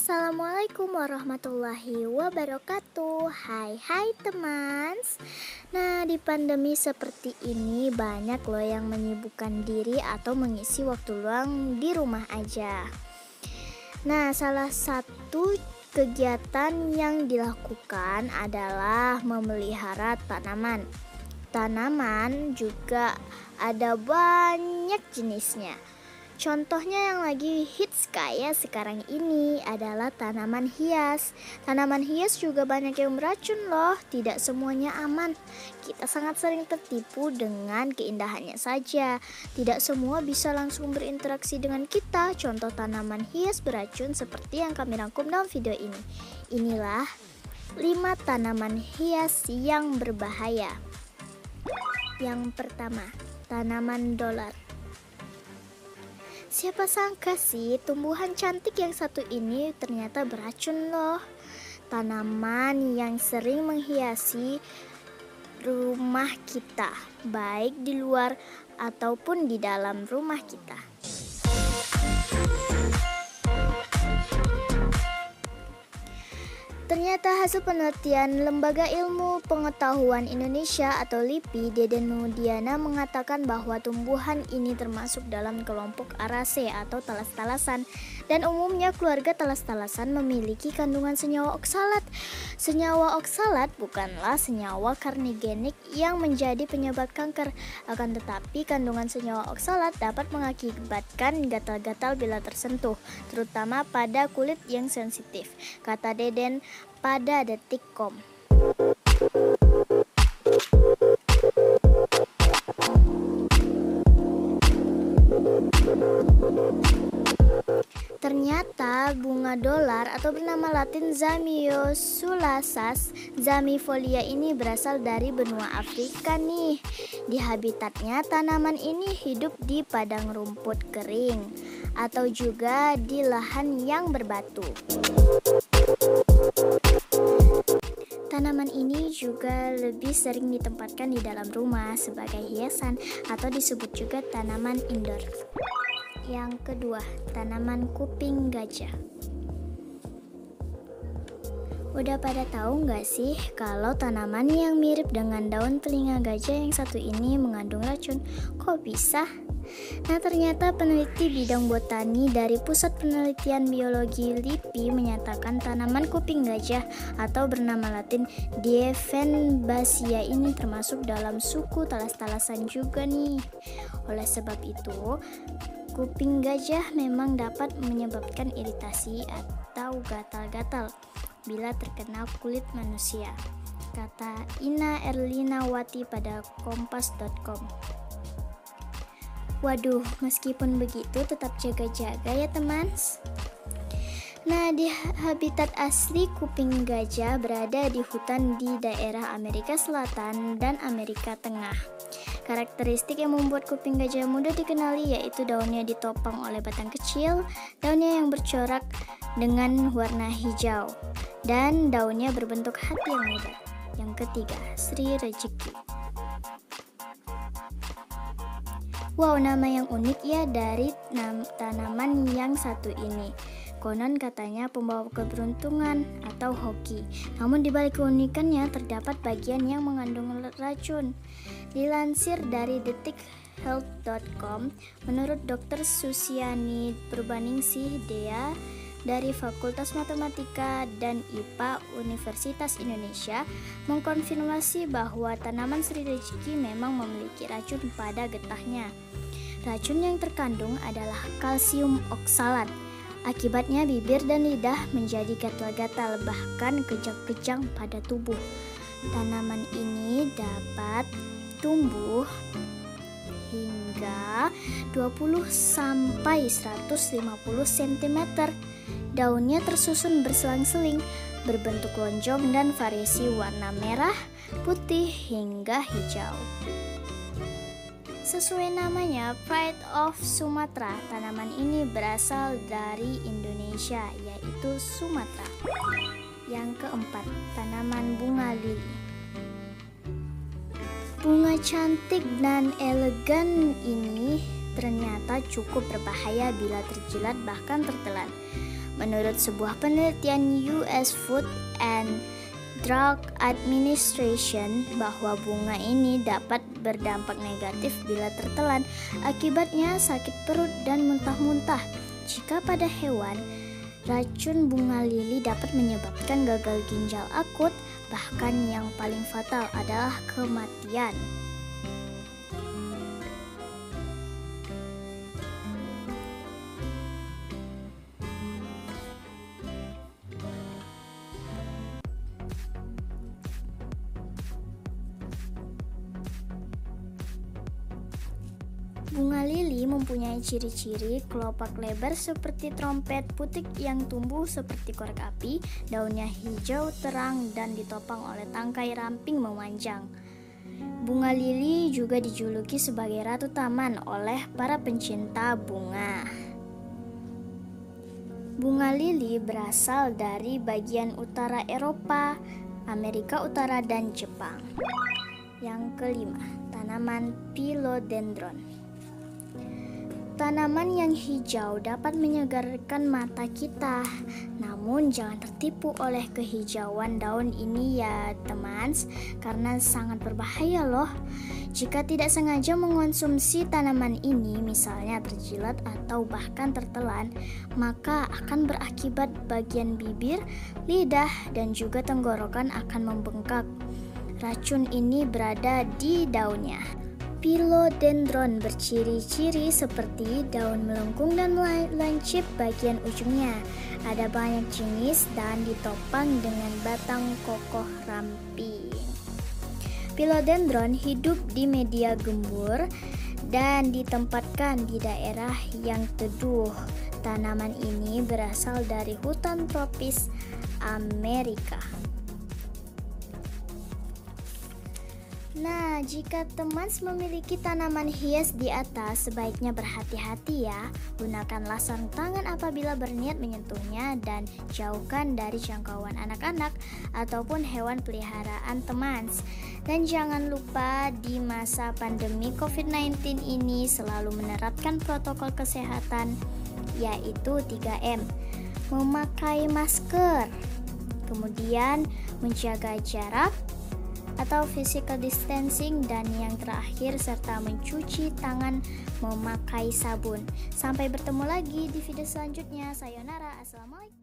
Assalamualaikum warahmatullahi wabarakatuh. Hai teman. Nah, di pandemi seperti ini banyak loh yang menyibukkan diri atau mengisi waktu luang di rumah aja. Nah, salah satu kegiatan yang dilakukan adalah memelihara tanaman. Tanaman juga ada banyak jenisnya. Contohnya yang lagi hits kayak sekarang ini adalah tanaman hias. Tanaman hias juga banyak yang beracun loh, tidak semuanya aman. Kita sangat sering tertipu dengan keindahannya saja. Tidak semua bisa langsung berinteraksi dengan kita. Contoh tanaman hias beracun seperti yang kami rangkum dalam video ini. Inilah 5 tanaman hias yang berbahaya. Yang pertama, tanaman dolar. Siapa sangka sih tumbuhan cantik yang satu ini ternyata beracun loh. Tanaman yang sering menghiasi rumah kita, baik di luar ataupun di dalam rumah kita. Ternyata hasil penelitian Lembaga Ilmu Pengetahuan Indonesia atau LIPI, Deden Mudiana mengatakan bahwa tumbuhan ini termasuk dalam kelompok Araceae atau talas-talasan, dan umumnya keluarga talas-talasan memiliki kandungan senyawa oksalat. Senyawa oksalat bukanlah senyawa karnigenik yang menjadi penyebab kanker, akan tetapi kandungan senyawa oksalat dapat mengakibatkan gatal-gatal bila tersentuh, terutama pada kulit yang sensitif, kata Deden pada Detikcom. Ternyata bunga dolar atau bernama latin Zamiosulacas zamiifolia ini berasal dari benua Afrika nih. Di habitatnya tanaman ini hidup di padang rumput kering atau juga di lahan yang berbatu. Tanaman ini juga lebih sering ditempatkan di dalam rumah sebagai hiasan atau disebut juga tanaman indoor. Yang kedua, tanaman kuping gajah. Udah pada tahu nggak sih kalau tanaman yang mirip dengan daun telinga gajah yang satu ini mengandung racun? Kok bisa? Nah, ternyata peneliti bidang botani dari Pusat Penelitian Biologi LIPI menyatakan tanaman kuping gajah atau bernama latin Dieffenbachia ini termasuk dalam suku talas-talasan juga nih. Oleh sebab itu, kuping gajah memang dapat menyebabkan iritasi atau gatal-gatal bila terkena kulit manusia, kata Ina Erlinawati pada kompas.com. Waduh, meskipun begitu tetap jaga-jaga ya teman. Nah, di habitat asli kuping gajah berada di hutan di daerah Amerika Selatan dan Amerika Tengah. Karakteristik yang membuat kuping gajah mudah dikenali yaitu daunnya ditopang oleh batang kecil, daunnya yang bercorak dengan warna hijau, dan daunnya berbentuk hati yang lebar. Yang ketiga, Sri Rejeki. Wow, nama yang unik ya dari tanaman yang satu ini. Konon katanya pembawa keberuntungan atau hoki. Namun di balik keunikannya terdapat bagian yang mengandung racun. Dilansir dari detikhealth.com, menurut Dr. Susiani Purbaningsih Dea dari Fakultas Matematika dan IPA Universitas Indonesia mengkonfirmasi bahwa tanaman Sri Rejeki memang memiliki racun pada getahnya. Racun yang terkandung adalah kalsium oksalat. Akibatnya bibir dan lidah menjadi gatal-gatal, bahkan kejang-kejang pada tubuh. Tanaman ini dapat tumbuh hingga 20 sampai 150 cm. Daunnya tersusun berselang-seling, berbentuk lonjong dan variasi warna merah, putih hingga hijau. Sesuai namanya, Pride of Sumatra, tanaman ini berasal dari Indonesia, yaitu Sumatera. Yang keempat, tanaman bunga lili. Bunga cantik dan elegan ini ternyata cukup berbahaya bila terjilat bahkan tertelan. Menurut sebuah penelitian US Food and Drug Administration bahwa bunga ini dapat berdampak negatif bila tertelan, akibatnya sakit perut dan muntah-muntah. Jika pada hewan, racun bunga lili dapat menyebabkan gagal ginjal akut, bahkan yang paling fatal adalah kematian. Bunga lili mempunyai ciri-ciri kelopak lebar seperti trompet, putik yang tumbuh seperti korek api, daunnya hijau terang dan ditopang oleh tangkai ramping memanjang. Bunga lili juga dijuluki sebagai ratu taman oleh para pencinta bunga. Bunga lili berasal dari bagian utara Eropa, Amerika Utara, dan Jepang. Yang kelima, tanaman philodendron. Tanaman yang hijau dapat menyegarkan mata kita, namun jangan tertipu oleh kehijauan daun ini ya teman, karena sangat berbahaya loh. Jika tidak sengaja mengonsumsi tanaman ini, misalnya terjilat atau bahkan tertelan, maka akan berakibat bagian bibir, lidah, dan juga tenggorokan akan membengkak. Racun ini berada di daunnya. Philodendron berciri-ciri seperti daun melengkung dan melancip bagian ujungnya. Ada banyak jenis dan ditopang dengan batang kokoh ramping. Philodendron hidup di media gembur dan ditempatkan di daerah yang teduh. Tanaman ini berasal dari hutan tropis Amerika. Nah, jika teman memiliki tanaman hias di atas, sebaiknya berhati-hati ya. Gunakanlah sarung tangan apabila berniat menyentuhnya dan jauhkan dari jangkauan anak-anak ataupun hewan peliharaan teman. Dan jangan lupa di masa pandemi COVID-19 ini selalu menerapkan protokol kesehatan, yaitu 3M. Memakai masker, kemudian menjaga jarak atau physical distancing, dan yang terakhir serta mencuci tangan memakai sabun. Sampai bertemu lagi di video selanjutnya. Sayonara, assalamualaikum.